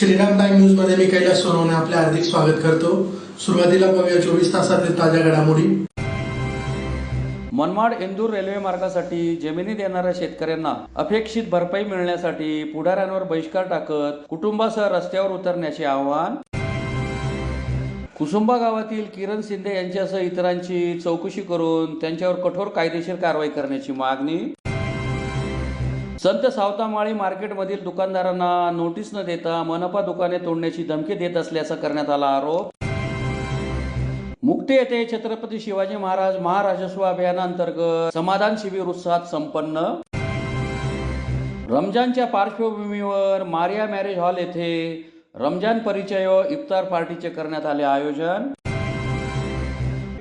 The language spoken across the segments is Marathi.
श्रीराम टाइम न्यूज मध्ये मी कैलास सोनवणे आपले हार्दिक स्वागत करतो। सुरुवातीला बघूया 24 तासातील ताज्या घडामोडी। मनमाड इंदूर रेल्वे मार्गासाठी जमिनी देणाऱ्या शेतकऱ्यांना अपेक्षित भरपाई मिळण्यासाठी पुढाऱ्यांवर बहिष्कार टाकत कुटुंबासह रस्त्यावर उतरण्याचे आवाहन। कुसुंबा गावातील किरण शिंदे यांच्यासह इतरांची चौकशी करून त्यांच्यावर कठोर कायदेशीर कारवाई करण्याची मागणी। संत सावतामाळी मार्केटमधील दुकानदारांना नोटीस न देता मनपा दुकाने तोडण्याची धमकी देत असल्याचा करण्यात आला आरोप। मुक्ती येथे छत्रपती शिवाजी महाराज महाराजस्व अभियानांतर्गत समाधान शिबिर उत्साहात संपन्न। रमजानच्या पार्श्वभूमीवर मारिया मॅरेज हॉल येथे रमजान परिचय व इफ्तार पार्टीचे करण्यात आले आयोजन।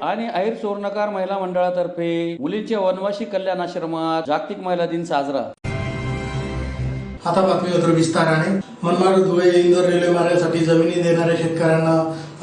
आणि अहिर सुवर्णकार महिला मंडळातर्फे मुलींचे वनवासी कल्याण आश्रमात जागतिक महिला दिन साजरा। आता बातमीपत्र विस्ताराने। मनमाड धुळे इंदोर रेल्वे मार्गासाठी जमिनी देणाऱ्या शेतकऱ्यांना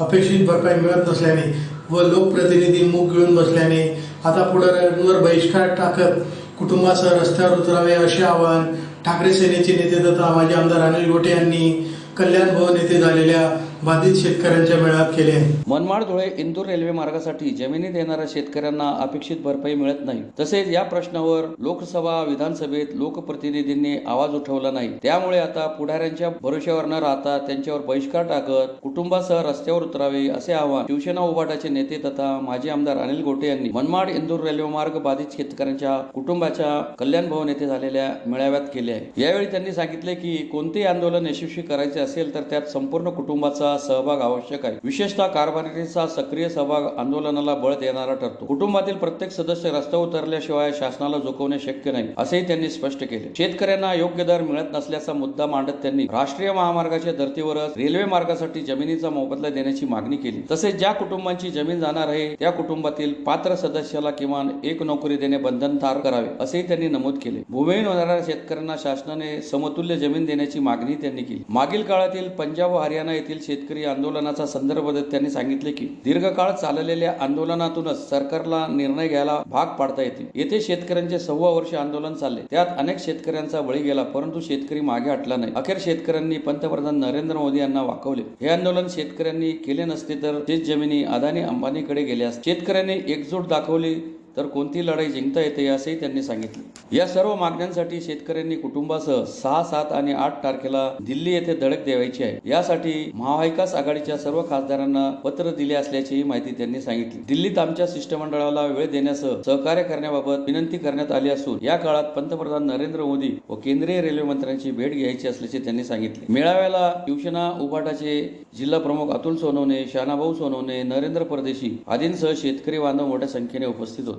अपेक्षित भरपाई मिळत नसल्याने व लोकप्रतिनिधी मूग गिळून बसल्याने आता पुढाऱ्यांवर बहिष्कार टाकत कुटुंबासह रस्त्यावर उतरावे असे आवाहन ठाकरे सेनेचे नेते तथा माजी आमदार अनिल गोटे यांनी कल्याण भवन येथे झालेल्या बाधित शेतकऱ्यांच्या मेळाव्यात केले आहे। मनमाड धुळे इंदूर रेल्वे मार्गासाठी जमिनी देणाऱ्या शेतकऱ्यांना अपेक्षित भरपाई मिळत नाही, तसेच या प्रश्नावर लोकसभा विधानसभेत लोकप्रतिनिधींनी आवाज उठवला नाही। त्यामुळे आता पुढाऱ्यांच्या भरोश्यावर न राहता त्यांच्यावर बहिष्कार टाकत कुटुंबासह रस्त्यावर उतरावे असे आवाहन शिवसेना उभाटाचे नेते तथा माजी आमदार अनिल गोटे यांनी मनमाड इंदूर रेल्वे मार्ग बाधित शेतकऱ्यांच्या कुटुंबाच्या कल्याण भवन येथे झालेल्या मेळाव्यात केले आहे। यावेळी त्यांनी सांगितले की कोणतेही आंदोलन यशस्वी करायचे असेल तर त्यात संपूर्ण कुटुंबाचा सहभाग आवश्यक आहे। विशेषतः कारभारीचा सक्रिय सहभाग आंदोलनाला बळ देणारा ठरतो। कुटुंबातील प्रत्येक सदस्य रस्त्यावर उतरल्याशिवाय शासनाला झुकवणे शक्य नाही असेही त्यांनी स्पष्ट केले। शेतकऱ्यांना योग्य दर मिळत नसल्याचा मुद्दा मांडत त्यांनी राष्ट्रीय महामार्गाच्या धर्तीवरच रेल्वे मार्गासाठी जमिनीचा मोबदला देण्याची मागणी केली। तसेच ज्या कुटुंबांची जमीन जाणार आहे त्या कुटुंबातील पात्र सदस्याला किमान एक नोकरी देणे बंधनकारक करावे असेही त्यांनी नमूद केले। भूमिहीन होणाऱ्या शेतकऱ्यांना शासनाने समतुल्य जमीन देण्याची मागणी त्यांनी केली। मागील काळातील पंजाब व हरियाणा येथील शेतकरी आंदोलनाचा संदर्भ देत त्यांनी सांगितले की दीर्घकाळ चाललेल्या आंदोलनातूनच सरकारला निर्णय घ्यायला भाग पाडता येते। येथे शेतकऱ्यांचे 6 वर्ष आंदोलन चालले, त्यात अनेक शेतकऱ्यांचा बळी गेला, परंतु शेतकरी मागे हटला नाही। अखेर शेतकऱ्यांनी पंतप्रधान नरेंद्र मोदी यांना वाकवले। हे आंदोलन शेतकऱ्यांनी केले नसते तर शेत जमिनी अदानी अंबानीकडे गेल्या असत्या। शेतकऱ्यांनी एकजूट दाखवली तर कोणती लढाई जिंकता येते असेही त्यांनी सांगितले। या सर्व मागण्यांसाठी शेतकऱ्यांनी कुटुंबासह 6, 7 आणि 8 तारखेला दिल्ली येथे धडक द्यायची आहे। यासाठी महाविकास आघाडीच्या सर्व खासदारांना पत्र दिले असल्याचीही माहिती त्यांनी सांगितली। दिल्लीत आमच्या शिष्टमंडळाला वेळ देण्यासह सहकार्य करण्याबाबत विनंती करण्यात आली असून या काळात पंतप्रधान नरेंद्र मोदी व केंद्रीय रेल्वे मंत्र्यांची भेट घ्यायची असल्याचे त्यांनी सांगितले। मेळाव्याला शिवसेना उभाटाचे जिल्हा प्रमुख अतुल सोनवणे, शहानाभाऊ सोनवणे, नरेंद्र परदेशी आदींसह शेतकरी बांधव मोठ्या संख्येने उपस्थित होते।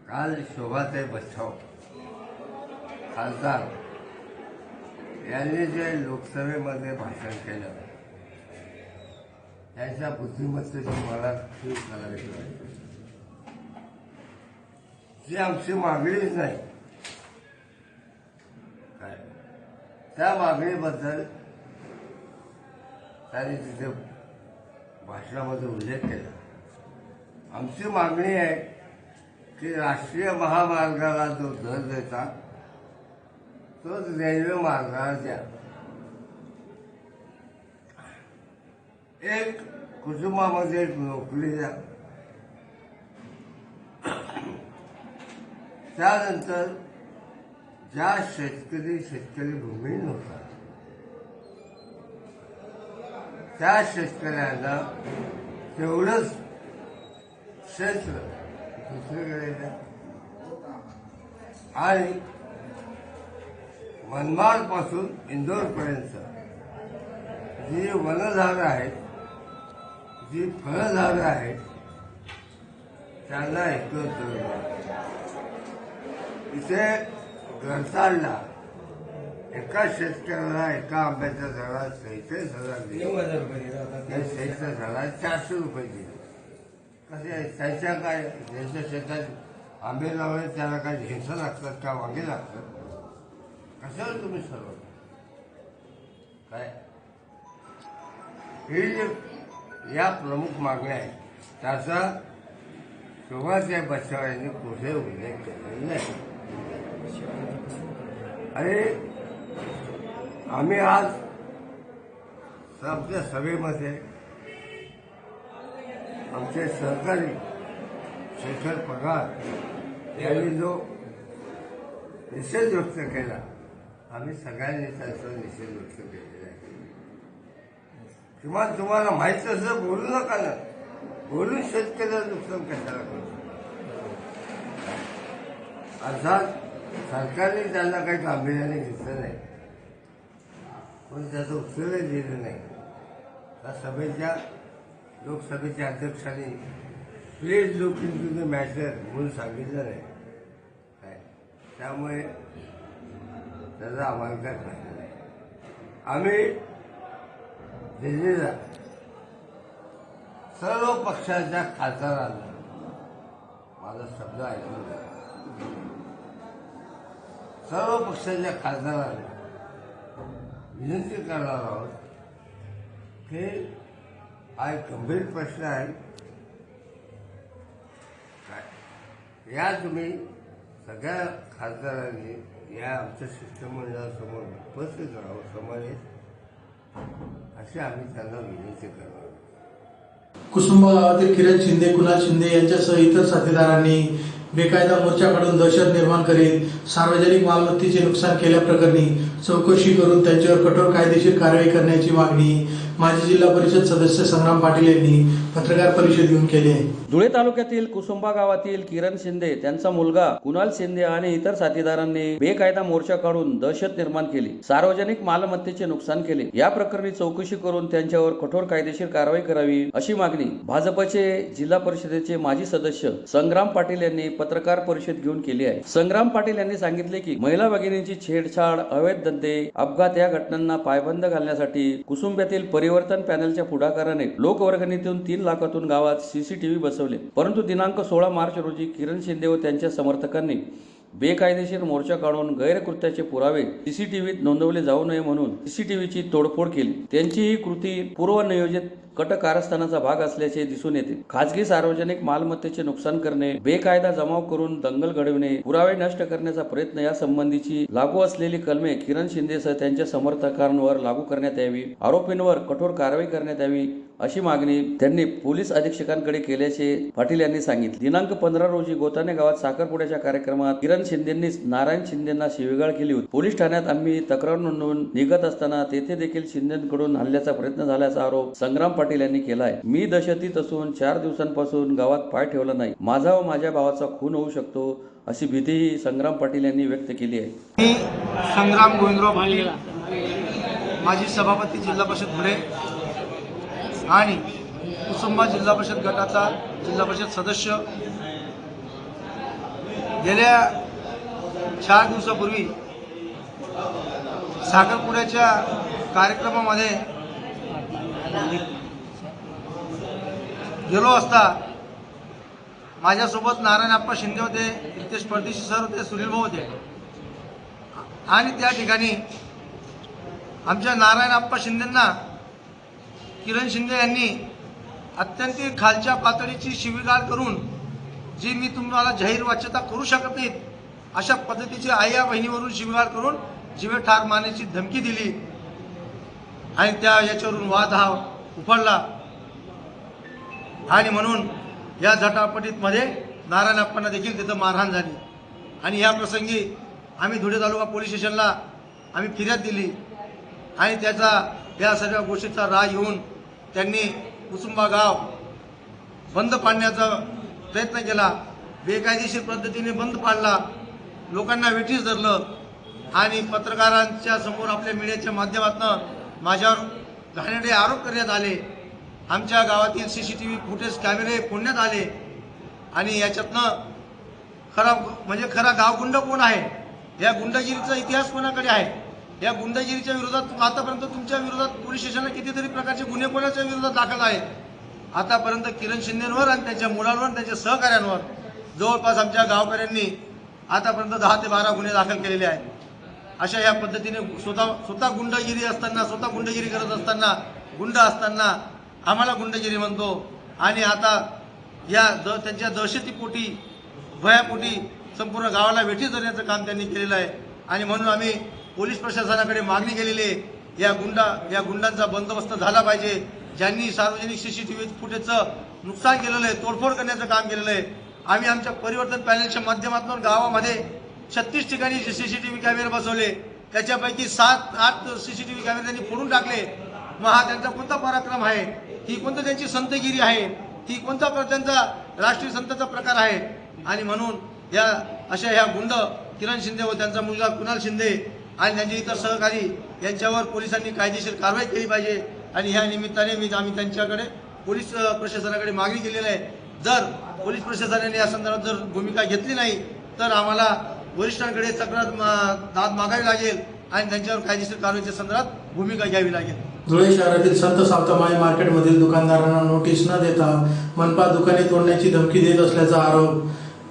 काल शोभाताई बच्छाव खासदार यांनी जे लोकसभेमध्ये भाषण केलं त्यांच्या बुद्धिमत्तेची मला खूप करावी लागली। जी आमची मागणीच नाही काय त्या मागणीबद्दल त्यांनी तिथे भाषणामध्ये उल्लेख केला। आमची मागणी आहे की राष्ट्रीय महामार्गाला जो दर देता तो रेल्वे मार्गाला द्या। एक कुटुंबामध्ये एक नोकरी द्या। त्यानंतर ज्या शेतकरी भूमिहीन होतात त्या शेतकऱ्यांना तेवढंच क्षेत्र दुसरीकडे द्या आणि मनमाड पासून इंदोरपर्यंत जी वनझाडं आहेत, जी फळझाडं आहेत त्यांना एकत्र इथे गरसाडला एका शेतकऱ्याला एका आंब्याच्या झाडाला 43,000 दिले। 43 झाडाला 400 रुपये दिले। कसे त्यांच्या काय ज्यांच्या शेतात आंबे लावले त्याला काय झेंसा लागतात का वांगे लागतात? कशावर तुम्ही सर्व काय हे जे या प्रमुख मागण्या आहेत त्याचा सुभाषबाई बच्छाव यांनी कुठे उल्लेख केलेला नाही। आणि आम्ही आज आमच्या सभेमध्ये आमचे सहकारी शेखर पगार यांनी जो निषेध व्यक्त केला, आम्ही सगळ्यांनी त्याचा निषेध व्यक्त केलेला आहे. किंवा तुम्हाला माहित असं बोलू नका ना, बोलून शेतकऱ्याचं नुकसान कशाला करतो. अर्थात सरकारने त्यांना काही गांभीर्याने घेतलं नाही, पण त्याचं उत्तरही दिलं नाही. त्या सभेच्या लोकसभेच्या अध्यक्षांनी please look into the matter म्हणून सांगितलं नाही काय, त्यामुळे त्याचा अमानकर झाला नाही. आम्ही दिल्लीला सर्व पक्षाच्या खासदारांना, माझा शब्द ऐकून घ्या, सर्व पक्षाच्या खासदारांना विनंती करणार आहोत की हा एक गंभीर प्रश्न आहे. या तुम्ही सगळ्या खासदारांनी या आमच्या शिष्टमंडळासमोर उपस्थित राहावं, समोर अशी आम्ही त्यांना विनंती करणार. कुसुंबा गावातील किरण शिंदे, कुणाल शिंदे यांच्यासह इतर साथीदारांनी बेकायदा मोर्चा काढून दहशत निर्माण करीत सार्वजनिक मालमत्तेचे नुकसान केल्याप्रकरणी चौकशी करून त्यांच्यावर कठोर कायदेशीर कारवाई करण्याची मागणी माजी जिल्हा परिषद सदस्य संग्राम पाटील यांनी पत्रकार परिषद घेऊन केली आहे. धुळे तालुक्यातील कुसुंबा गावातील किरण शिंदे, त्यांचा मुलगा कुणाल शिंदे आणि इतर साथीदारांनी बेकायदा मोर्चा काढून दहशत निर्माण केली, सार्वजनिक मालमत्तेचे नुकसान केले. या प्रकरणी चौकशी करून त्यांच्यावर कठोर कायदेशीर कारवाई करावी अशी मागणी भाजपचे जिल्हा परिषदेचे माजी सदस्य संग्राम पाटील यांनी पत्रकार परिषद घेऊन केली आहे. संग्राम पाटील यांनी सांगितले की महिला भगिनींची छेडछाड, अवैध धंदे, अपघात या घटनांना पायबंद घालण्यासाठी कुसुंब्यातील परिवर्तन पॅनलच्या पुढाकाराने लोकवर्गणीतून 3 लाखातून गावात सीसीटीव्ही बसवले. परंतु दिनांक 16 मार्च रोजी किरण शिंदे व त्यांच्या समर्थकांनी बेकायदेशीर मोर्चा काढून गैरकृत्याचे पुरावे सीसीटीव्हीत नोंदवले जाऊ नये म्हणून सीसीटीव्हीची तोडफोड केली. त्यांची ही कृती पूर्वनियोजित कट कारस्थानाचा भाग असल्याचे दिसून येते. खासगी सार्वजनिक मालमत्तेचे नुकसान करणे, बेकायदा जमाव करून दंगल घडविणे, पुरावे नष्ट करण्याचा प्रयत्न यासंबंधीची लागू असलेली कलमे किरण शिंदेसह त्यांच्या समर्थकांवर लागू करण्यात यावी, आरोपींवर कठोर कारवाई करण्यात यावी अशी मागणी त्यांनी पोलीस अधीक्षकांकडे केल्याचे पाटील यांनी सांगितले. दिनांक 15 रोजी गोताने गावात साखरपुड्याच्या कार्यक्रमात किरण शिंदेंनी नारायण शिंदेंना शिवीगाळ केली होती. पोलीस ठाण्यात आम्ही तक्रार नोंदवून निघत असताना तेथे देखील शिंदेंकडून हल्ल्याचा प्रयत्न झाल्याचा आरोप संग्राम पाटील यांनी केला आहे. मी दहशतीत असून 4 दिवसांपासून गावात पाय ठेवला नाही. माझा व माझ्या भावाचा खून होऊ शकतो अशी भीतीही संग्राम पाटील यांनी व्यक्त केली आहे. मी संग्राम गोविंदराव पाटील, माजी सभापती जिल्हा परिषद धुळे आणि कुसुंबा जिल्हा परिषद गटाचा जिल्हा परिषद सदस्य, गेल्या 4 दिवसापूर्वी साखरपुड्याच्या कार्यक्रमामध्ये गेलो असता माझ्यासोबत नारायणप्पा शिंदे होते, रितेश परदेशी सर होते, सुनील भाऊ होते आणि त्या ठिकाणी आमच्या नारायणप्पा शिंदेंना किरण शिंदे यांनी अत्यंत खालच्या पातळीची शिवीगाळ करून, जी मी तुम्हाला जाहीर वाच्यता करू शकत नाही अशा पद्धतीची आया बहिणीवरून शिवीगाळ करून जीवे ठार मारण्याची धमकी दिली आणि याच्यावरून वाद हा उफाळला आणि म्हणून या झटापटीमध्ये नारायणप्पांना देखील तिथं मारहाण झाली. आणि या प्रसंगी आम्ही धुळे तालुका पोलीस स्टेशनला आम्ही फिर्याद दिली आणि त्याचा या सगळ्या गोष्टीचा राग येऊन त्यांनी कुसुंबा गाव बंद पाडण्याचा प्रयत्न केला. बेकायदेशीर पद्धतीने बंद पाडला, लोकांना वेठीस धरलं आणि पत्रकारांच्या समोर आपल्या मीडियाच्या माध्यमातून माझ्यावर घाणेरडे आरोप करण्यात आले. आमच्या गावातील सीसीटीव्ही फुटेज कॅमेरे फोडण्यात आले आणि याच्यातनं खरा गावगुंड कोण आहे, या गुंडगिरीचा इतिहास कोणाकडे आहे, या गुंडगिरीच्या विरोधात आतापर्यंत तुमच्या विरोधात पोलीस स्टेशनला कितीतरी प्रकारचे गुन्हे कोणाच्या विरोधात दाखल आहेत. आतापर्यंत किरण शिंदेंवर आणि त्यांच्या मुलांवर आणि त्यांच्या सहकाऱ्यांवर जवळपास आमच्या गावकऱ्यांनी आतापर्यंत 10 ते 12 गुन्हे दाखल केलेले आहेत. अशा या पद्धतीने स्वतः गुंडगिरी असताना, स्वतः गुंडगिरी करत असताना, गुंड असताना आम्हाला गुंडगिरी म्हणतो आणि आता या त्यांच्या दहशतीपोटी, भयापोटी संपूर्ण गावाला वेठीस धरण्याचं काम त्यांनी केलेलं आहे. आणि म्हणून आम्ही पोलीस प्रशासनाकडे मागणी केलेली आहे, या गुंडांचा बंदोबस्त झाला पाहिजे. ज्यांनी सार्वजनिक CCTV फुटेजचं नुकसान केलेलं आहे, तोडफोड करण्याचं काम केलेलं आहे. आम्ही आमच्या परिवर्तन पॅनलच्या माध्यमातून गावामध्ये 36 ठिकाणी CCTV कॅमेरे बसवले. त्याच्यापैकी 7-8 CCTV कॅमेरे त्यांनी फोडून टाकले. मग हा त्यांचा कोणता पराक्रम आहे? ही कोणतं त्यांची संतगिरी आहे? ही कोणता त्यांचा राष्ट्रीय संतांचा प्रकार आहे? आणि म्हणून ह्या गुंड किरण शिंदे व त्यांचा मुलगा कुणाल शिंदे आणि त्यांचे इतर सहकारी यांच्यावर पोलिसांनी कायदेशीर कारवाई केली पाहिजे. आणि ह्या निमित्ताने आम्ही त्यांच्याकडे पोलीस प्रशासनाकडे मागणी केलेली आहे. जर पोलीस प्रशासनाने या संदर्भात जर भूमिका घेतली नाही तर आम्हाला वरिष्ठांकडे तक्रार दाद मागावी लागेल आणि त्यांच्यावर कायदेशीर कारवाईच्या संदर्भात भूमिका घ्यावी लागेल. धुळे शहरातील संत सावतामाळी मार्केटमधील दुकानदारांना नोटीस न देता मनपा दुकाने तोडण्याची धमकी देत असल्याचा आरोप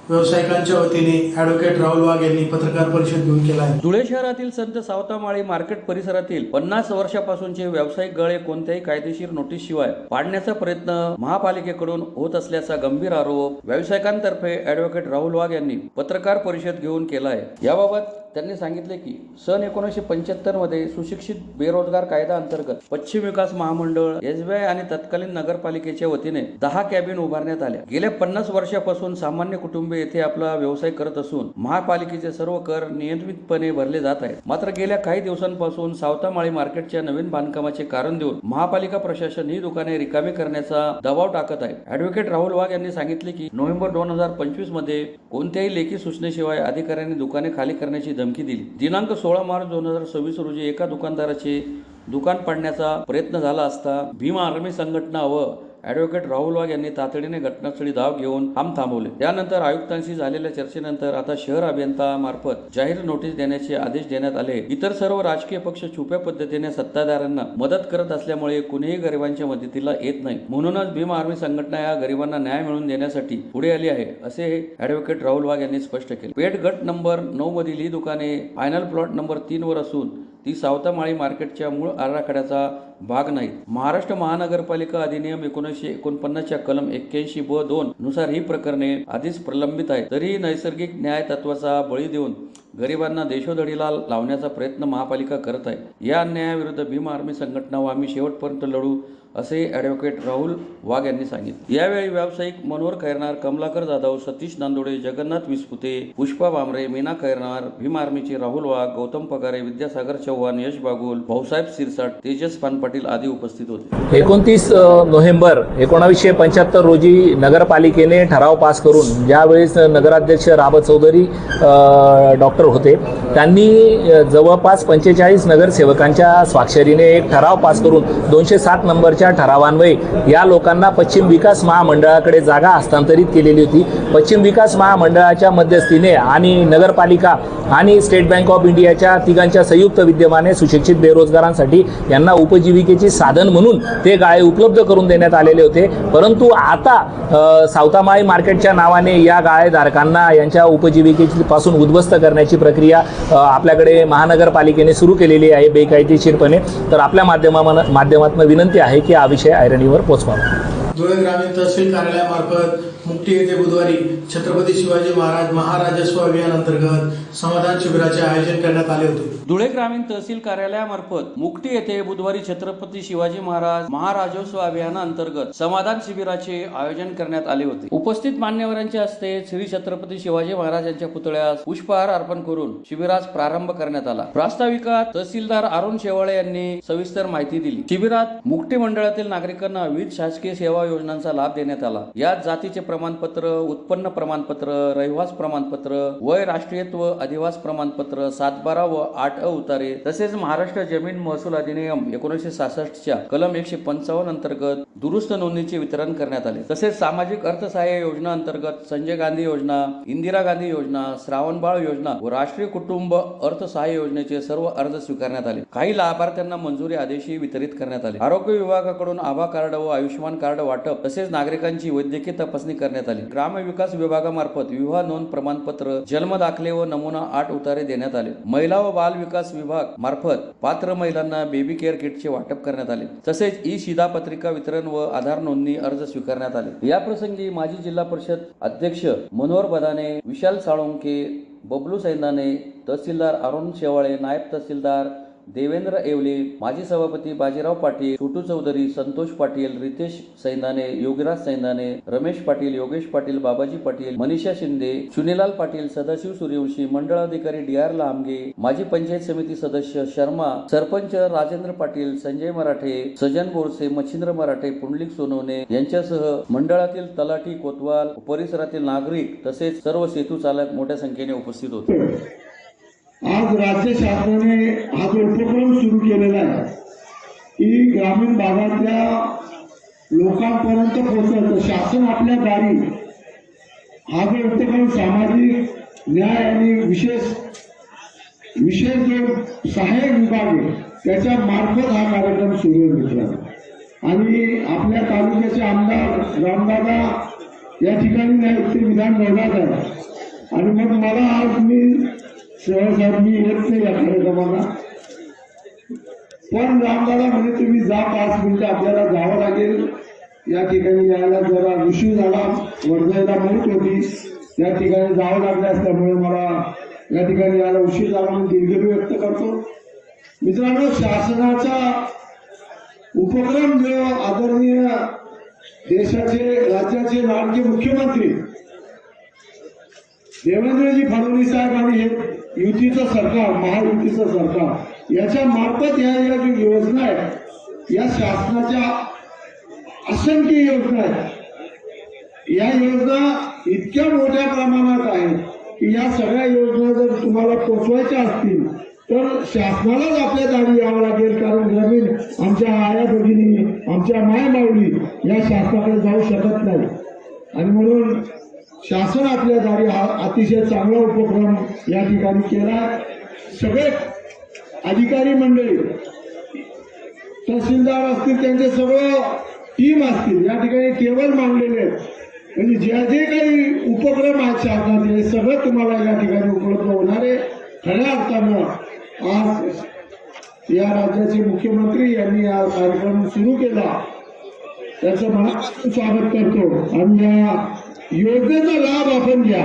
व्यावसायिकांच्या वतीने ॲडव्होकेट राहुल वाघ यांनी पत्रकार परिषद घेऊन केला आहे. धुळे शहरातील संत सावतामाळी मार्केट परिसरातील 50 वर्षापासूनचे व्यावसायिक गळे कोणत्याही कायदेशीर नोटीसशिवाय पाडण्याचा प्रयत्न महापालिकेकडून होत असल्याचा गंभीर आरोप व्यावसायिकांतर्फे ॲडव्होकेट राहुल वाघ यांनी पत्रकार परिषद घेऊन केला आहे. याबाबत त्यांनी सांगितले की सन 1975 मध्ये सुशिक्षित बेरोजगार कायदा अंतर्गत पश्चिम विकास महामंडळ, SBI आणि तत्कालीन नगरपालिकेच्या वतीने 10 कॅबिन उभारण्यात आल्या. गेल्या 50 वर्षापासून सामान्य कुटुंबे येथे आपला व्यवसाय करत असून महापालिकेचे सर्व कर नियमितपणे भरले जात आहेत. मात्र गेल्या काही दिवसांपासून सावतामाळी मार्केटच्या नवीन बांधकामाचे कारण देऊन महापालिका प्रशासन ही दुकाने रिकामी करण्याचा दबाव टाकत आहे. ॲडव्होकेट राहुल वाघ यांनी सांगितले की नोव्हेंबर 2025 मध्ये कोणत्याही लेखी सूचनेशिवाय अधिकाऱ्यांनी दुकाने खाली करण्याची धमकी दिली. दिनांक 16 मार्च 2026 रोजी एका दुकानदाराचे दुकान पाडण्याचा प्रयत्न झाला असता भीम आर्मी संघटना व ॲडव्होकेट राहुल वाघ यांनी तातडीने घटनास्थळी धाव घेऊन काम थांबवले. त्यानंतर आयुक्तांशी झालेल्या चर्चेनंतर आता शहर अभियंता मार्फत जाहीर नोटीस देण्याचे आदेश देण्यात आले. इतर सर्व राजकीय पक्ष छुप्या पद्धतीने सत्ताधाऱ्यांना मदत करत असल्यामुळे कुणीही गरिबांच्या मदतीला येत नाही. म्हणूनच भीम आर्मी संघटना या गरिबांना न्याय मिळवून देण्यासाठी पुढे आली आहे, असे ॲडव्होकेट राहुल वाघ यांनी स्पष्ट केले. पेठ गट नंबर 9 मधील ही दुकाने फायनल प्लॉट नंबर 3 वर असून ती सावतामाळी मार्केटच्या मूळ आराखड्याचा भाग नाहीत. महाराष्ट्र महानगरपालिका अधिनियम 1949च्या कलम 81(ब)(2) नुसार ही प्रकरणे आधीच प्रलंबित आहेत. तरीही नैसर्गिक न्याय तत्वाचा बळी देऊन गरिबांना देशोधडीला लावण्याचा प्रयत्न महापालिका करत आहे. या अन्यायाविरुद्ध भीम आर्मी संघटना व आम्ही शेवटपर्यंत लढू, असे ॲडव्होकेट राहुल वाघ यांनी सांगितले. यावेळी व्यावसायिक मनोहर खैरनार, कमलाकर जाधव, सतीश नांदोडे, जगन्नाथ विसपुते, पुष्पा बांबरे, मीना खैरनार, भीम आर्मीचे राहुल वाघ, गौतम पगारे, विद्यासागर चव्हाण, यश बागुल, भाऊसाहेब सिरसाट, तेजस पानपाटील आदी उपस्थित होते. 29 नोव्हेंबर 1975 रोजी नगरपालिकेने ठराव पास करून, ज्यावेळेस नगराध्यक्ष राबत चौधरी डॉक्टर होते, त्यांनी जवळपास 45 नगरसेवकांच्या स्वाक्षरीने एक ठराव पास करून 207 नंबरच्या ठरावान्वये या लोकांना पश्चिम विकास महामंडळाकडे जागा हस्तांतरित केलेली होती. पश्चिम विकास महामंडळाच्या मध्यस्थीने आणि नगरपालिका आणि स्टेट बँक ऑफ इंडियाच्या तिघांच्या संयुक्त विद्यमाने सुशिक्षित बेरोजगारांसाठी यांना उपजीविकेची साधन म्हणून ते गाळे उपलब्ध करून देण्यात आलेले होते. परंतु आता सावतामाळी मार्केटच्या नावाने या गाळेधारकांना यांच्या उपजीविकेपासून उद्ध्वस्त करण्याची प्रक्रिया आपल्याकडे महानगरपालिकेने सुरू केलेली आहे बेकायदेशीरपणे. तर आपल्या माध्यमातून विनंती आहे की हा विषय ऐरणीवर पोहोचवावा. धुळे ग्रामीण तहसील कार्यालयामार्फत मुक्टी येथे बुधवारी छत्रपती शिवाजी महाराज महाराजस्व अभियान अंतर्गत समाधान शिबिराचे आयोजन करण्यात आले होते. धुळे ग्रामीण तहसील कार्यालयामार्फत मुक्टी येथे बुधवारी छत्रपती शिवाजी महाराज महाराजोत्सव अभियानाअंतर्गत समाधान शिबिराचे आयोजन करण्यात आले होते. उपस्थित मान्यवरांच्या हस्ते श्री छत्रपती शिवाजी महाराज यांच्या पुतळ्यास पुष्पहार अर्पण करून शिबिरास प्रारंभ करण्यात आला. प्रास्ताविकात तहसीलदार अरुण शेवाळे यांनी सविस्तर माहिती दिली. शिबिरात मुक्टी मंडळातील नागरिकांना विविध शासकीय सेवा योजनांचा लाभ देण्यात आला. यात जातीचे प्रमाणपत्र, उत्पन्न प्रमाणपत्र, रहिवास प्रमाणपत्र, वय राष्ट्रीयत्व अधिवास प्रमाणपत्र, 7/12 व 8 उतारे तसेच महाराष्ट्र जमीन महसूल अधिनियम 1966च्या कलम 155 अंतर्गत दुरुस्त नोंदणीचे वितरण करण्यात आले. तसेच सामाजिक अर्थसहाय्य योजना अंतर्गत संजय गांधी योजना, इंदिरा गांधी योजना, श्रावणबाळ योजना व राष्ट्रीय कुटुंब अर्थसहाय्य योजनेचे सर्व अर्ज स्वीकारण्यात आले. काही लाभार्थ्यांना मंजुरी आदेशही वितरित करण्यात आले. आरोग्य विभागाकडून आभा कार्ड व आयुष्यमान कार्ड वाटप तसेच नागरिकांची वैद्यकीय तपासणी करण्यात आली. ग्रामविकास विभागामार्फत विवाह नोंद प्रमाणपत्र, जन्म दाखले व नमुना 8 उतारे देण्यात आले. महिला व बाल विकास विभाग मार्फत पात्र महिलांना बेबी केअर किटचे वाटप करण्यात आले. तसेच ई शिधापत्रिका वितरण व आधार नोंदणी अर्ज स्वीकारण्यात आले. या प्रसंगी माजी जिल्हा परिषद अध्यक्ष मनोहर बदाने, विशाल साळुंके, बबलू सैंदाने, तहसीलदार अरुण शेवाळे, नायब तहसीलदार देवेंद्र येवले, माजी सभापती बाजीराव पाटील, छोटू चौधरी, संतोष पाटील, रितेश सैंदाने, योगीराज सैंदाने, रमेश पाटील, योगेश पाटील, बाबाजी पाटील, मनीषा शिंदे, चुनीलाल पाटील, सदाशिव सूर्यवंशी, मंडळाधिकारी DR लांबगे, माजी पंचायत समिती सदस्य शर्मा, सरपंच राजेंद्र पाटील, संजय मराठे, सजन बोरसे, मच्छिंद्र मराठे, पुंडलिक सोनवणे यांच्यासह मंडळातील तलाठी, कोतवाल, परिसरातील नागरिक तसेच सर्व सेतू चालक मोठ्या संख्येने उपस्थित होते. आज राज्य शासनाने हा जो उपक्रम सुरू केलेला आहे की ग्रामीण भागातल्या लोकांपर्यंत पोहोचवतं शासन आपल्या दारी, हा जो उपक्रम सामाजिक न्याय आणि विशेष जो सहाय्यक विभाग आहे त्याच्या मार्फत हा कार्यक्रम सुरू होतो. आणि आपल्या तालुक्याचे आमदार रामदादा या ठिकाणी नाही ते विधान बोलत आहे. आणि मग मला आज मी येत नाही या कार्यक्रमाला, पण रामदादा म्हणजे तुम्ही जा 5 मिनिटं आपल्याला जावं लागेल. या ठिकाणी यायला जरा इश्यू झाला, वर्धायला म्हणत होती, या ठिकाणी जावं लागलं असल्यामुळे मला या ठिकाणी यायला उशीर झाला म्हणून दिलगिरी व्यक्त करतो. मित्रांनो, शासनाचा उपक्रम जो आदरणीय देशाचे राज्याचे लाडके मुख्यमंत्री देवेंद्रजी फडणवीस साहेब आणि हे युतीचं सरकार, महायुतीचं सरकार याच्या मार्फत या जो योजना आहेत, या शासनाच्या असंख्य योजना आहेत. या योजना इतक्या मोठ्या प्रमाणात आहेत की या सगळ्या योजना जर तुम्हाला पोचवायच्या असतील तर शासनालाच आपल्या दारी यावं लागेल. कारण ग्रामीण आमच्या आया भगिनी, आमच्या मायमाऊली या शासनाकडे जाऊ शकत नाही. आणि म्हणून शासन आपल्या दारी हा अतिशय चांगला उपक्रम या ठिकाणी केला. सगळे अधिकारी मंडळी, तहसीलदार असतील, त्यांचे सगळं टीम असतील, या ठिकाणी टेबल मांडलेले आहेत. म्हणजे जे काही उपक्रम आहेत शासनाचे हे सगळं तुम्हाला या ठिकाणी उपलब्ध होणार आहे. खऱ्या अर्थानं आज या राज्याचे मुख्यमंत्री यांनी हा कार्यक्रम सुरू केला, त्याचं मनापासून स्वागत करतो. आणि या योजनेचा लाभ आपण घ्या.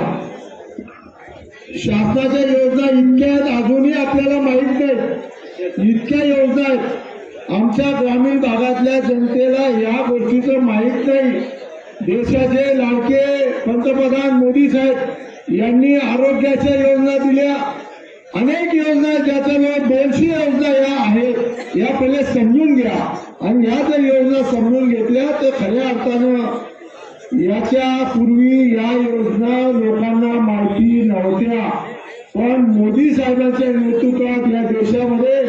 शासनाच्या योजना इतक्या आहेत, अजूनही आपल्याला माहीत नाही इतक्या योजना आहेत. आमच्या ग्रामीण भागातल्या जनतेला या गोष्टीचं माहीत नाही. देशाचे लाडके पंतप्रधान मोदी साहेब यांनी आरोग्याच्या योजना दिल्या, अनेक योजना आहेत, ज्याच्यामुळे 200 योजना या आहेत. या पहिले समजून घ्या. आणि या जर योजना समजून घेतल्या तर खऱ्या अर्थानं याच्या पूर्वी या योजना लोकांना माहिती नव्हत्या. पण मोदी साहेबांच्या नेतृत्वात या देशामध्ये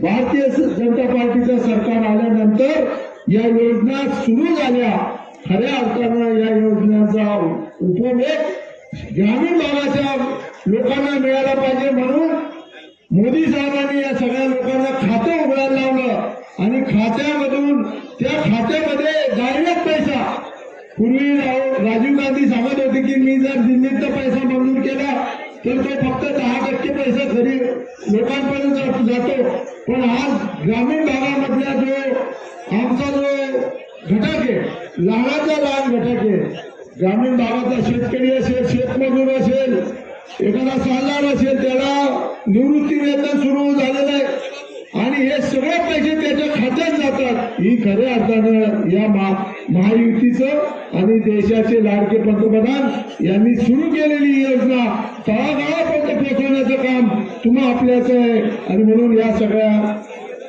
भारतीय जनता पार्टीचं सरकार आल्यानंतर या योजना सुरू झाल्या. खऱ्या अर्थानं या योजनेचा उपयोग ग्रामीण भागाच्या लोकांना मिळाला पाहिजे, म्हणून मोदी साहेबांनी या सगळ्या लोकांना खातं उघडायला लावलं. आणि खात्यामधून त्या खात्यामध्ये डायरेक्ट पैसा, पूर्वी राजीव गांधी सांगत होते की मी जर दिल्लीतला पैसा मंजूर केला तर तो फक्त 10% पैसा घरी लोकांपर्यंत जातो. पण आज ग्रामीण भागामधला जो आमचा जो घटक आहे, लहानाचा लहान घटक आहे, ग्रामीण भागातला शेतकरी असेल, शेतमजूर असेल, एखादा सालदार असेल, त्याला निवृत्ती वेतन सुरू झालेलं आहे आणि हे सगळे पैसे त्याच्या खात्यात जातात. ही खऱ्या अर्थानं या महायुतीचं आणि देशाचे लाडके पंतप्रधान यांनी सुरू केलेली योजना तळागाळापर्यंत पोहोचवण्याचं काम तुम्हा आपल्याचं आहे. आणि म्हणून या सगळ्या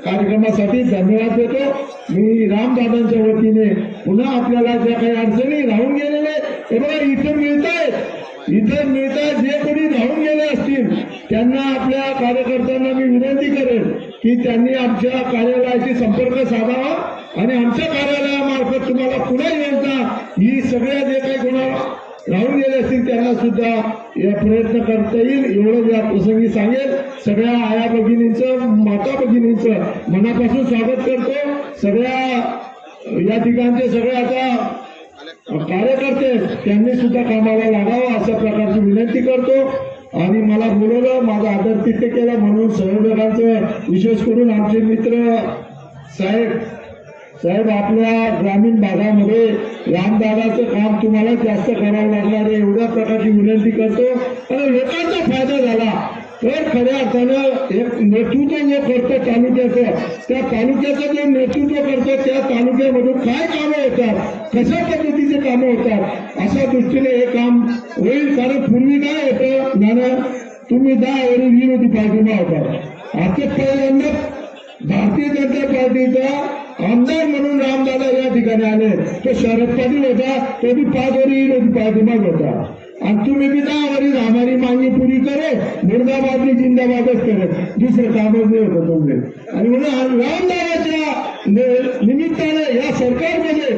कार्यक्रमासाठी धन्यवाद देतो. मी रामदादांच्या वतीने पुन्हा आपल्याला ज्या काही अडचणी राहून गेलेल्या हे बघा इथं मिळतायत, जे कोणी राहून गेले असतील त्यांना, आपल्या कार्यकर्त्यांना मी विनंती करेन की त्यांनी आमच्या कार्यालयाशी संपर्क साधावा आणि आमच्या कार्यालयामार्फत तुम्हाला पुन्हा योजना ही सगळ्या जे काही कोणा राहून गेले असतील त्यांना सुद्धा या प्रयत्न करता येईल एवढं या प्रसंगी सांगेल. सगळ्या आया भगिनींचं, माता भगिनींचं मनापासून स्वागत करतो. सगळ्या या ठिकाणचे सगळे आता कार्यकर्ते त्यांनी सुद्धा कामाला लागावं अशा प्रकारची विनंती करतो. आणि मला बोलवलं, माझा आदरातिथ्य केलं म्हणून सहयोगांचं विशेष करून आमचे मित्र साहेब आपल्या ग्रामीण भागामध्ये रामदादाचं काम तुम्हाला जास्त करावं लागणार आहे एवढ्या प्रकारची विनंती करतो. आणि लोकांचा फायदा झाला तर खऱ्या अर्थानं एक नेतृत्व जो करतो तालुक्याचं, त्या तालुक्याचं जे नेतृत्व करतो त्या तालुक्यामधून काय कामं होतात, कशा पद्धतीचे कामं होतात, अशा दृष्टीने हे काम होईल. कारण पूर्वी काय होतं नाना, तुम्ही 10 वरील विरोधी पार्टीमा होता. आता पहिल्यांदा भारतीय जनता पार्टीचा आमदार म्हणून रामदादा या ठिकाणी आले. तो शरद पाटील होता, तो बी 5 वरील विरोधी पार्टीमा होता. आणि तुम्ही बी 10 वरील हमारी मागणी पुरी करे, मुर्दाबादनी जिंदाबादच करे, दुसरं कामच नाही होतं तुमचे. आणि म्हणून रामदादाच्या निमित्ताने या सरकारमध्ये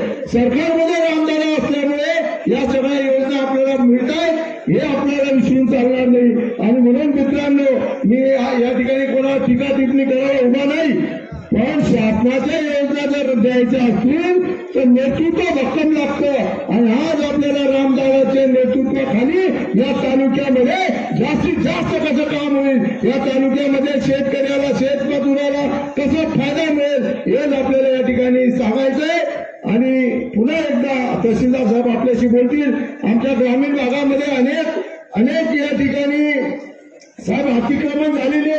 रामदादा असल्यामुळे या सगळ्या योजना आपल्याला मिळत आहेत, हे आपल्याला विसरून चालणार नाही. आणि म्हणून मित्रांनो, मी या ठिकाणी कोणाला टीका टिप्पणी करायला उभा नाही, पण शासनाच्या योजना जर द्यायच्या असतील तर नेतृत्व भक्कम लागतं. आणि आज आपल्याला रामदादाच्या नेतृत्वाखाली या तालुक्यामध्ये जास्तीत जास्त कसं काम होईल, या तालुक्यामध्ये शेतकऱ्याला शेतमजुराला कसा फायदा मिळेल हेच आपल्याला या ठिकाणी सांगायचंय. आणि पुन्हा एकदा तहसीलदार साहेब आपल्याशी बोलतील. आमच्या ग्रामीण भागामध्ये अनेक या ठिकाणी साहेब अतिक्रमण झालेले,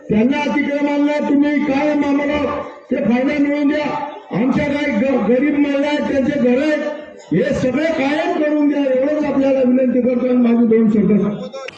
त्यांना अतिक्रमणाला तुम्ही काय आम्हाला ते फायदा मिळवून द्या. आमच्या काही गरीब महिला आहेत, त्यांचे घर आहेत, हे सगळे कायम करून द्या, एवढंच आपल्याला विनंती करतो. आणि माझी 2 शब्द.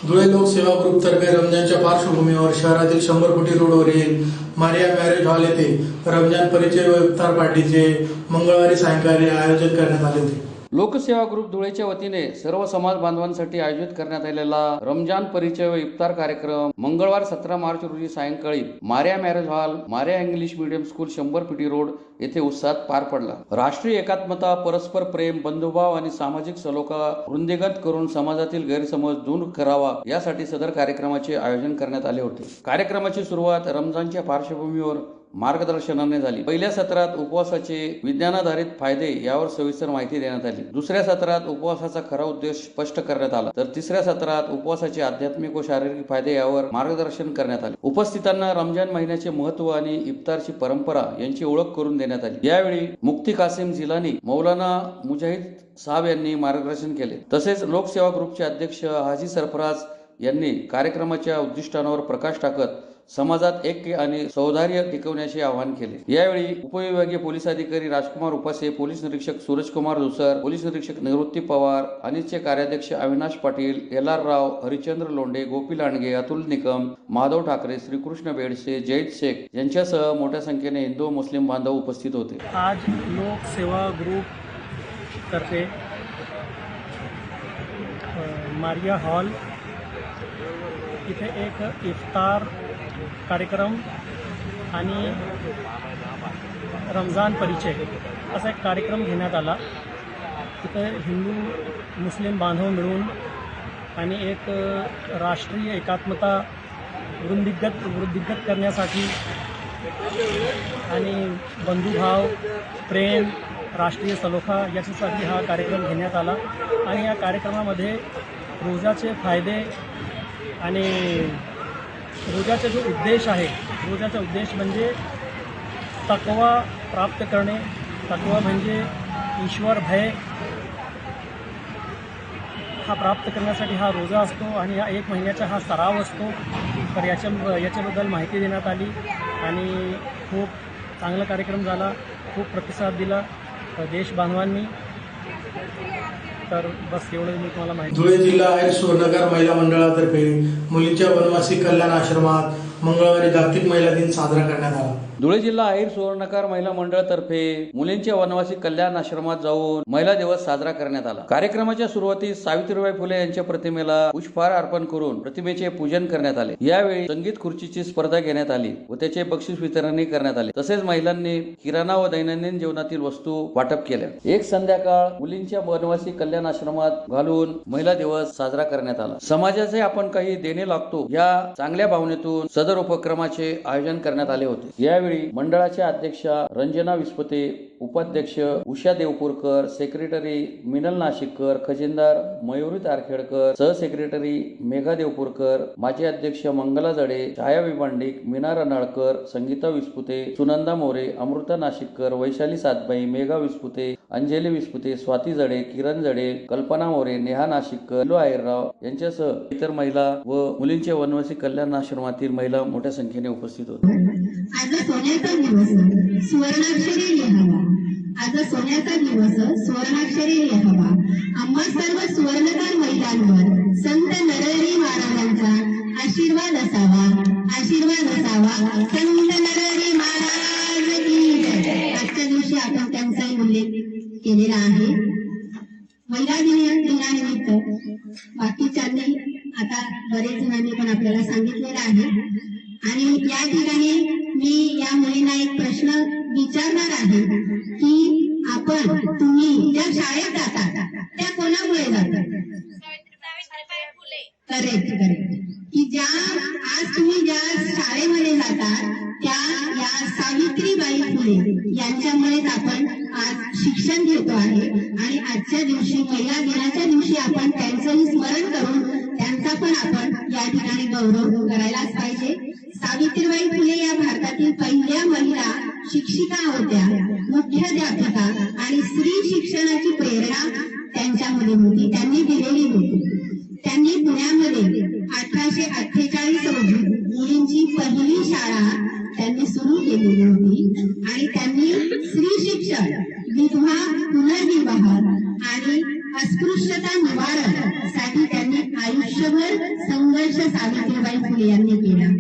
धुळे लोकसेवा ग्रुप तर्फे रमजानच्या पार्श्वभूमीवर शहरातील 100 फुटी रोडवरील मारिया मॅरेज हॉल येथे रमजान परिचय व इफ्तार पार्टीचे मंगळवारी सायंकाळी आयोजन करण्यात आले होते. लोकसेवा ग्रुप धुळेच्या वतीने सर्व समाज बांधवांसाठी आयोजित करण्यात आलेला रमजान परिचय व इफ्तार कार्यक्रम मंगळवार 17 मार्च रोजी सायंकाळी Maria marriage hall, Maria English medium school, 100 फुटी रोड येथे उत्साहात पार पडला. राष्ट्रीय एकात्मता, परस्पर प्रेम, बंधुभाव आणि सामाजिक सलोखा वृद्धिंगत करून समाजातील गैरसमज दूर करावा यासाठी सदर कार्यक्रमाचे आयोजन करण्यात आले होते. कार्यक्रमाची सुरुवात रमजानच्या पार्श्वभूमीवर मार्गदर्शनाने झाली. पहिल्या सत्रात उपवासाचे विज्ञानाधारित फायदे यावर सविस्तर माहिती देण्यात आली. दुसऱ्या सत्रात उपवासाचा खरा उद्देश स्पष्ट करण्यात आला. तर तिसऱ्या सत्रात उपवासाचे आध्यात्मिक व शारीरिक फायदे यावर मार्गदर्शन करण्यात आले. उपस्थितांना रमजान महिन्याचे महत्त्व आणि इफ्तारची परंपरा यांची ओळख करून देण्यात आली. यावेळी मुफ्ती कासिम जिलानी, मौलाना मुजाहिद साहेब यांनी मार्गदर्शन केले. तसेच लोकसेवा ग्रुपचे अध्यक्ष हाजी सरफराज यांनी कार्यक्रमाच्या उद्दिष्टांवर प्रकाश टाकत समाजात ऐक्य आणि सौहार्द टिकवण्याचे आवाहन केले. यावेळी उपविभागीय पोलीस अधिकारी राजकुमार उपासे, पोलीस निरीक्षक सूरजकुमार दुसर, पोलीस निरीक्षक निवृत्ती पवार, अनिसचे कार्याध्यक्ष अविनाश पाटील, LR राव, हरिचंद्र लोंढे, गोपी लांडगे, अतुल निकम, माधव ठाकरे, श्रीकृष्ण बेडसे, जैद शेख यांच्यासह मोठ्या संख्येने हिंदू मुस्लिम बांधव उपस्थित होते. आज लोकसेवा ग्रुप तर्फे मारिया हॉल इथे एक इफ्तार कार्यक्रम आणि रमजान परिचय असा एक कार्यक्रम घेण्यात आला. तिथं हिंदू मुस्लिम बांधव मिळून आणि एक राष्ट्रीय एकात्मता वृद्धिंगत करण्यासाठी आणि बंधुभाव, प्रेम, राष्ट्रीय सलोखा याच्यासाठी हा कार्यक्रम घेण्यात आला. आणि या कार्यक्रमामध्ये रोजाचे फायदे आणि रोजाचा जो उद्देश आहे, रोजाचा उद्देश म्हणजे तकवा प्राप्त करणे. तकवा म्हणजे ईश्वर भय, हा प्राप्त करण्यासाठी हा रोजा असतो आणि हा 1 महिन्याचा हा सराव असतो. तर याच्याबद्दल माहिती देण्यात आली आणि खूप चांगला कार्यक्रम झाला. खूप प्रतिसाद दिला देश बांधवांनी. तर बस एवढं मी तुम्हाला माहिती. धुळे जिल्हा आहेर सुवर्णकार महिला मंडळातर्फे मुलींच्या वनवासी कल्याण आश्रमात मंगळवारी जागतिक महिला दिन साजरा करण्यात आला. धुळे जिल्हा आहेर सुवर्णकार महिला मंडळातर्फे मुलींच्या वनवासी कल्याण आश्रमात जाऊन महिला दिवस साजरा करण्यात आला. कार्यक्रमाच्या सुरुवातीस सावित्रीबाई फुले यांच्या प्रतिमेला पुष्पहार अर्पण करून प्रतिमेचे पूजन करण्यात आले. यावेळी संगीत खुर्चीची स्पर्धा घेण्यात आली व त्याचे बक्षीस वितरणही करण्यात आले. तसेच महिलांनी किराणा व दैनंदिन जीवनातील वस्तू वाटप केल्या. एक संध्याकाळ मुलींच्या वनवासी कल्याण आश्रमात घालून महिला दिवस साजरा करण्यात आला. समाजाचे आपण काही देणे लागतो या चांगल्या भावनेतून सदर उपक्रमाचे आयोजन करण्यात आले होते. यावेळी मंडळाच्या अध्यक्षा रंजना विस्पते, उपाध्यक्ष उषा देवपूरकर, सेक्रेटरी मिनल नाशिककर, खजिनदार मयुरी तारखेडकर, सहसेक्रेटरी मेघा देवपूरकर, माजी अध्यक्ष मंगला जडे, छाया विभांडिक, मीना रनाळकर, संगीता विस्पुते, सुनंदा मोरे, अमृता नाशिककर, वैशाली सातबाई, मेघा विस्पुते, अंजली विस्पुते, स्वाती जडे, किरण जडे, कल्पना मोरे, नेहा नाशिककर, लो आयरराव यांच्यासह इतर महिला व मुलींचे वनवासी कल्याण आश्रमातील महिला मोठ्या संख्येने उपस्थित होते. आज सोन्याचा दिवस सुवर्णाक्षरी लिहावा, आज सोन्याचा दिवस सुवर्णाक्षरी लिहावा. आम्हा सर्व सुवर्णकार महिलांवर संत नरहरी महाराजांचा आशीर्वाद असावा, आशीर्वाद असावा. संत नरहरी महाराज की जय. आजच्या दिवशी आपण त्यांचाही उल्लेख केलेला आहे. महिला दिनानिमित्त बाकीच्यांनी आता बरेच जणांनी पण आपल्याला सांगितलेलं आहे. आणि या ठिकाणी मी या मुलींना एक प्रश्न विचारणार आहे की तुम्ही ज्या शाळेत जातात त्या कोणामुळे जातात? Correct correct. की आज तुम्ही ज्या शाळेमध्ये जातात त्या या सावित्रीबाई फुले यांच्यामुळेच आपण आज शिक्षण घेतो आहे. आणि आजच्या दिवशी महिला दिनाच्या दिवशी आपण त्यांचंही स्मरण करून त्यांचा पण आपण या ठिकाणी गौरव करायलाच पाहिजे. सावित्रीबाई फुले या भारतातील पहिल्या महिला शिक्षिका होत्या, मुख्याध्यापिका आणि स्त्री शिक्षणाची प्रेरणा त्यांच्यामध्ये होती, त्यांनी दिलेली होती. त्यांनी पुण्यामध्ये 1848 रोजी मुलींची पहिली शाळा त्यांनी सुरू केलेली होती. आणि त्यांनी स्त्री शिक्षण, विधवा पुनर्विवाह आणि अस्पृश्यता निवारण साठी त्यांनी आयुष्यभर संघर्ष सावित्रीबाई फुले यांनी केला.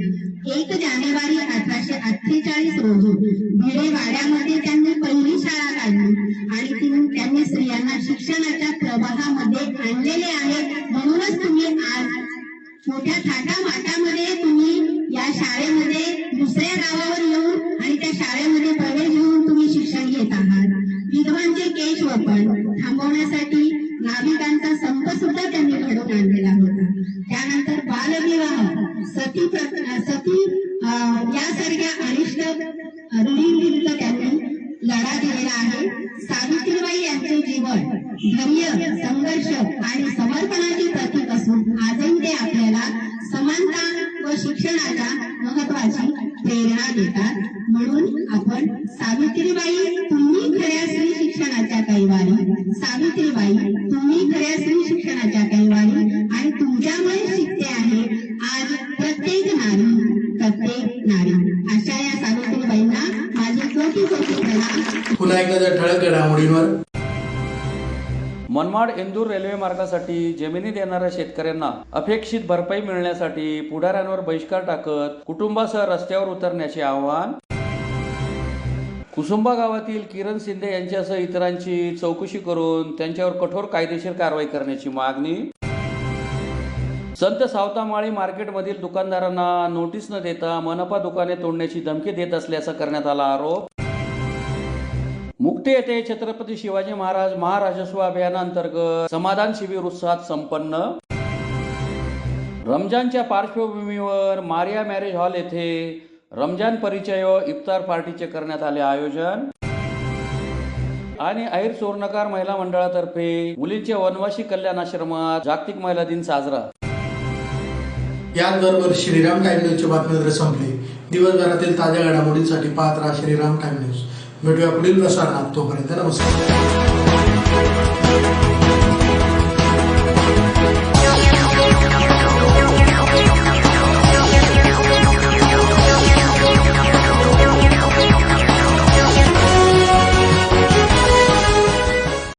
1 जानेवारी 1848 रोजी भिडेवाड्यामध्ये त्यांनी पहिली शाळा काढली आणि त्यांनी स्त्रियांना शिक्षणाच्या प्रवाहामध्ये आणलेले आहे. म्हणूनच तुम्ही आज मोठ्या थाटामाटामध्ये तुम्ही या शाळेमध्ये दुसऱ्या गावावर येऊन आणि त्या शाळेमध्ये प्रवेश घेऊन तुम्ही शिक्षण घेत आहात. विधवांचे केशवपन थांबवण्यासाठी नाभिकांचा संप सुद्धा त्यांनी घडवून आणलेला होता. त्यानंतर बालविवाह, सती यासारख्या अनिष्ट रूढींविरुद्ध त्यांनी लढा दिलेला आहे. सावित्रीबाई यांचे जीवन धैर्य, संघर्ष आणि समर्पणाचे प्रतीक असून आजही ते आपल्याला समानता व शिक्षणाच्या महत्वाची प्रेरणा देतात. म्हणून आपण सावित्रीबाई तुम्ही खऱ्या स्त्री शिक्षणाच्या कैवारी, सावित्रीबाई तुम्ही खऱ्या स्त्री शिक्षणाच्या कैवारी आणि तुमच्यामुळे शिकते आहे आज प्रत्येक नारी. अशा या सावित्रीबाईंना माझे कोटी प्रणाम. पुन्हा एकदा जर ठळक घडामोडींवर. मनमाड इंदूर रेल्वे मार्गासाठी जमिनी देणाऱ्या शेतकऱ्यांना अपेक्षित भरपाई मिळण्यासाठी पुढाऱ्यांवर बहिष्कार टाकत कुटुंबासह रस्त्यावर उतरण्याचे आवाहन. कुसुंबा गावातील किरण शिंदे यांच्यासह इतरांची चौकशी करून त्यांच्यावर कठोर कायदेशीर कारवाई करण्याची मागणी. संत सावतामाळी मार्केटमधील दुकानदारांना नोटीस न देता मनपा दुकाने तोडण्याची धमकी देत असल्याचा करण्यात आला आरोप. मुक्ती येथे छत्रपती शिवाजी महाराज महाराजस्व अभियानांतर्गत समाधान शिबिर उत्साहात संपन्न. रमजानच्या पार्श्वभूमीवर मारिया मॅरेज हॉल येथे रमजान परिचय व इफ्तार पार्टीचे करण्यात आले आयोजन. आणि अहिर सुवर्णकार महिला मंडळातर्फे मुलींचे वनवासी कल्याण आश्रमात जागतिक महिला दिन साजरा. याचबरोबर श्रीराम टाइम न्यूजची बातमीपत्र संपली. दिवसभरातील ताज्या घडामोडींसाठी पाहत राहा श्रीराम टाइम न्यूज. भेटूया पुढील प्रसारणात. तोपर्यंत नमस्कार.